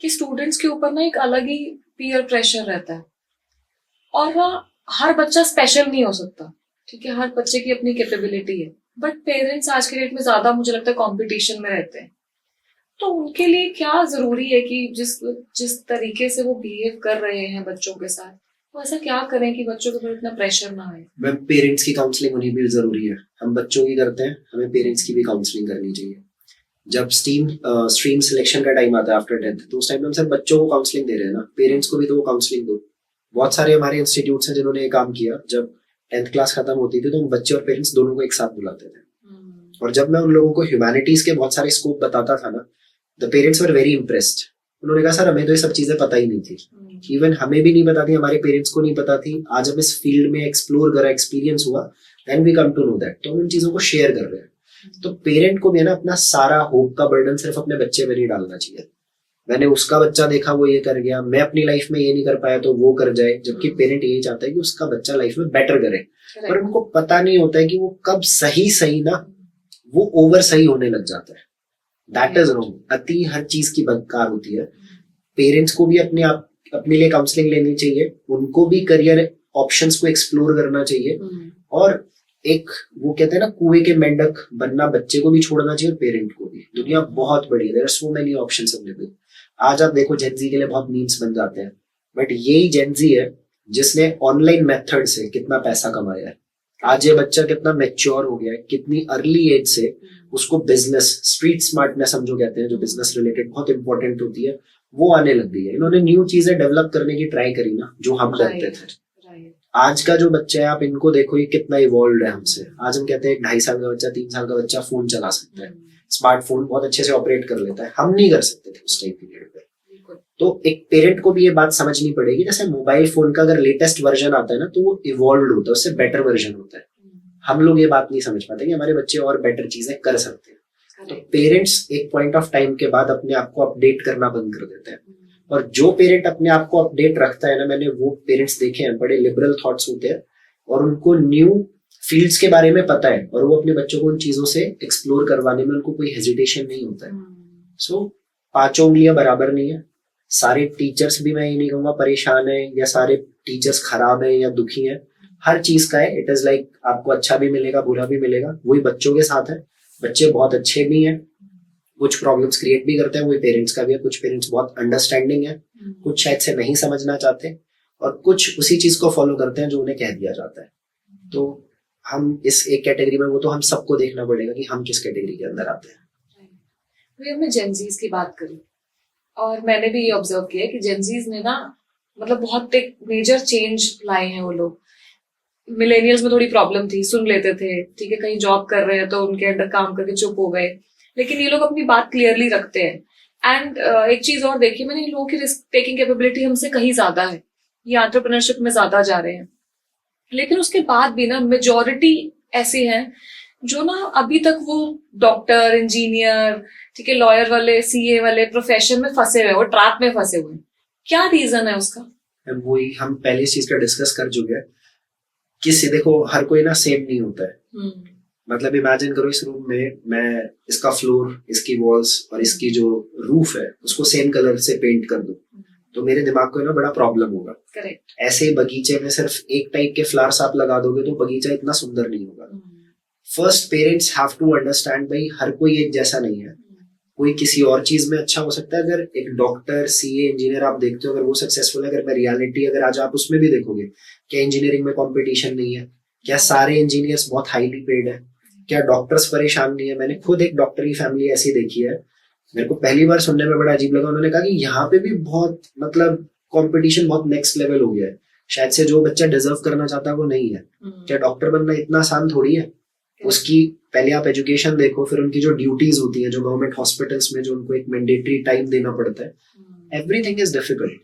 कि स्टूडेंट्स के ऊपर ना एक अलग ही पीयर प्रेशर रहता है। और ना हर बच्चा स्पेशल नहीं हो सकता, ठीक है, हर बच्चे की अपनी कैपेबिलिटी है। बट पेरेंट्स आज के डेट में ज्यादा मुझे लगता है कंपटीशन में रहते हैं। तो उनके लिए क्या जरूरी है कि जिस जिस तरीके से वो बिहेव कर रहे हैं बच्चों के साथ, वो ऐसा क्या करें कि बच्चों के ऊपर इतना प्रेशर ना आए। मैम, पेरेंट्स की काउंसलिंग होनी भी जरूरी है। हम बच्चों की करते हैं, हमें पेरेंट्स की भी काउंसलिंग करनी चाहिए। जब स्ट्रीम सिलेक्शन का टाइम आता है आफ्टर 10th, तो उस टाइम में हम सिर्फ बच्चों को काउंसलिंग दे रहे हैं ना, पेरेंट्स को भी तो वो काउंसलिंग दो। बहुत सारे हमारे इंस्टीट्यूट्स हैं जिन्होंने ये काम किया। जब 10th क्लास खत्म होती थी तो हम बच्चे और पेरेंट्स दोनों को एक साथ बुलाते थे। और जब मैं उन लोगों को ह्यूमैनिटीज के बहुत सारे स्कोप बताता था ना, the parents were very impressed. उन्होंने कहा सर हमें तो ये सब चीजें पता ही नहीं थी, इवन हमें भी नहीं पता थी, हमारे पेरेंट्स को नहीं पता थी। आज हम इस फील्ड में एक्सप्लोर करा, एक्सपीरियंस हुआ, then we come to know that. तो हम इन चीजों को शेयर कर रहे हैं। तो पेरेंट को भी है ना, अपना सारा होप का बर्डन सिर्फ अपने बच्चे में नहीं डालना चाहिए। मैंने उसका बच्चा देखा, वो ये कर गया, मैं अपनी लाइफ में ये नहीं कर पाया तो वो कर जाए। जबकि पेरेंट यही चाहता है कि उसका बच्चा लाइफ में बेटर करे। पर उनको पता नहीं होता है कि वो कब सही सही ना, वो ओवर सही होने लग जाता है। That is wrong. अति हर चीज की बदकार होती है। पेरेंट्स को भी अपने लिए काउंसलिंग लेनी चाहिए, उनको भी करियर ऑप्शंस को एक्सप्लोर करना चाहिए। और एक वो कहते हैं ना, कुएं के मेंढक बनना बच्चे को भी छोड़ना चाहिए और पेरेंट को भी। दुनिया बहुत बड़ी है, there are so many options available. आज आप देखो जेनजी के लिए बहुत मीम्स बन जाते हैं, बट यही जेनजी है जिसने ऑनलाइन मेथड से कितना पैसा कमाया है। आज ये बच्चा कितना मैच्योर हो गया है, कितनी अर्ली एज से उसको बिजनेस, स्ट्रीट स्मार्टनेस समझो कहते हैं, जो बिजनेस रिलेटेड बहुत इंपॉर्टेंट होती है, वो आने लग गई है। इन्होंने न्यू चीजें डेवलप करने की ट्राई करी ना, जो हम करते थे। आज का जो बच्चा है, आप इनको देखो, ये कितना इवॉल्व है हमसे। आज हम कहते हैं 2.5 साल का बच्चा, 3 साल का बच्चा फोन चला सकता है, स्मार्टफोन बहुत अच्छे से ऑपरेट कर लेता है। हम नहीं कर सकते थे उस टाइम पीरियड पे। तो एक पेरेंट को भी ये बात समझनी पड़ेगी, जैसे मोबाइल फोन का अगर लेटेस्ट वर्जन आता है ना, तो वो इवॉल्व होता है, उससे बेटर वर्जन होता है। हम लोग ये बात नहीं समझ पाते कि हमारे बच्चे और बेटर चीजें कर सकते हैं। तो पेरेंट्स एक पॉइंट ऑफ टाइम के बाद अपने आप को अपडेट करना बंद कर देते हैं। और जो पेरेंट अपने आप को अपडेट रखता है ना, मैंने वो पेरेंट्स देखे हैं, बड़े लिबरल थॉट्स होते हैं और उनको न्यू फील्ड्स के बारे में पता है, और वो अपने बच्चों को उन चीजों से एक्सप्लोर करवाने में उनको कोई हेजिटेशन नहीं होता है। सो पांचों उंगलियां बराबर नहीं है। सारे टीचर्स भी मैं ये नहीं कहूंगा परेशान है, या सारे टीचर्स खराब है या दुखी है। हर चीज का है, इट इज लाइक आपको अच्छा भी मिलेगा, बुरा भी मिलेगा। वही बच्चों के साथ है, बच्चे बहुत अच्छे भी हैं, कुछ प्रॉब्लम्स क्रिएट भी करते हैं, वही पेरेंट्स का भी है। कुछ पेरेंट्स बहुत अंडरस्टैंडिंग है, कुछ शायद से नहीं समझना चाहते, और कुछ उसी चीज को फॉलो करते हैं जो उन्हें कह दिया जाता है। तो हम इस एक कैटेगरी में, वो तो हम सबको देखना पड़ेगा कि हम किस कैटेगरी के अंदर आते हैं। भैया मैं जेनजीज की बात करूं, और मैंने भी ये ऑब्जर्व किया कि जेनजीज ने ना मतलब बहुत एक मेजर चेंज लाए हैं वो लोग। मिलेनियल्स में थोड़ी प्रॉब्लम थी, सुन लेते थे, ठीक है, कहीं जॉब कर रहे हैं तो उनके अंडर काम करके चुप हो गए, लेकिन ये लोग अपनी बात क्लियरली रखते हैं। एंड एक चीज और देखी मैंने, इन लोगों की रिस्क टेकिंग कैपेबिलिटी हमसे कहीं ज्यादा है, ये एंटरप्रेन्योरशिप में ज्यादा जा रहे हैं। लेकिन उसके बाद भी ना मेजोरिटी ऐसे हैं जो ना अभी तक वो डॉक्टर, इंजीनियर, ठीक है, लॉयर वाले, सीए वाले प्रोफेशन में फंसे हुए, वो ट्रैप में फंसे हुए। क्या रीजन है उसका? वही हम पहले इस चीज का डिस्कस कर चुके हैं कि देखो हर कोई ना सेम नहीं होता है। मतलब इमेजिन करो, इस रूम में मैं इसका फ्लोर, इसकी वॉल्स और इसकी जो रूफ है उसको सेम कलर से पेंट कर दूं, तो मेरे दिमाग को ना बड़ा प्रॉब्लम होगा। करेक्ट। ऐसे बगीचे में सिर्फ एक टाइप के फ्लावर्स आप लगा दोगे तो बगीचा इतना सुंदर नहीं होगा। First parents have to understand, भाई हर कोई एक जैसा नहीं है, कोई किसी और चीज में अच्छा हो सकता है। अगर एक डॉक्टर, सीए, इंजीनियर आप देखते हो, अगर वो सक्सेसफुल है, अगर मैं रियलिटी अगर आज आप उसमें भी देखोगे, क्या इंजीनियरिंग में कंपटीशन नहीं है? क्या सारे इंजीनियर्स बहुत हाईली पेड है? क्या डॉक्टर्स परेशान नहीं है? मैंने खुद एक डॉक्टर की फैमिली ऐसी देखी है, मेरे को पहली बार सुनने में बड़ा अजीब लगा। उन्होंने कहा कि यहाँ पे भी बहुत मतलब कंपटीशन बहुत नेक्स्ट लेवल हो गया है, शायद से जो बच्चा डिजर्व करना चाहता है वो नहीं है। क्या डॉक्टर बनना इतना आसान थोड़ी है? उसकी पहले आप एजुकेशन देखो, फिर उनकी जो ड्यूटीज होती है, जो गवर्नमेंट हॉस्पिटल्स में जो उनको एक मैंडेटरी टाइम देना पड़ता है, एवरीथिंग इज डिफिकल्ट।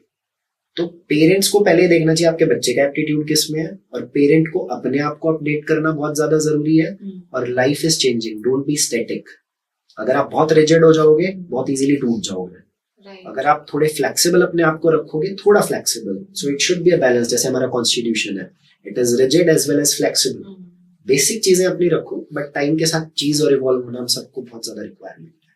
तो पेरेंट्स को पहले देखना चाहिए आपके बच्चे का एप्टीट्यूड किस में है, और पेरेंट को अपने आप को अपडेट करना बहुत ज्यादा जरूरी है। और life is changing, don't be static. अगर आप बहुत रिजिड हो जाओगे, बहुत इजीली टूट जाओगे। अगर आप थोड़े फ्लेक्सिबल अपने आप को रखोगे, थोड़ा flexible, so it should be a balance. जैसे हमारा कॉन्स्टिट्यूशन है, it is rigid as well as flexible. Basic चीजें अपनी रखो, बट टाइम के साथ चीज और इवॉल्व होना हम सबको बहुत ज्यादा रिक्वायरमेंट है।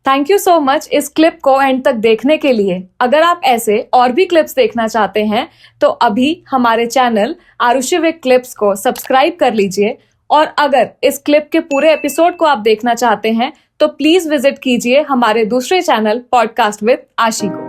थैंक यू सो मच इस क्लिप को एंड तक देखने के लिए। अगर आप ऐसे और भी क्लिप्स देखना चाहते हैं तो अभी हमारे चैनल आरुषि विद क्लिप्स को सब्सक्राइब कर लीजिए, और अगर इस क्लिप के पूरे एपिसोड को आप देखना चाहते हैं तो प्लीज विजिट कीजिए हमारे दूसरे चैनल पॉडकास्ट विद आशी को।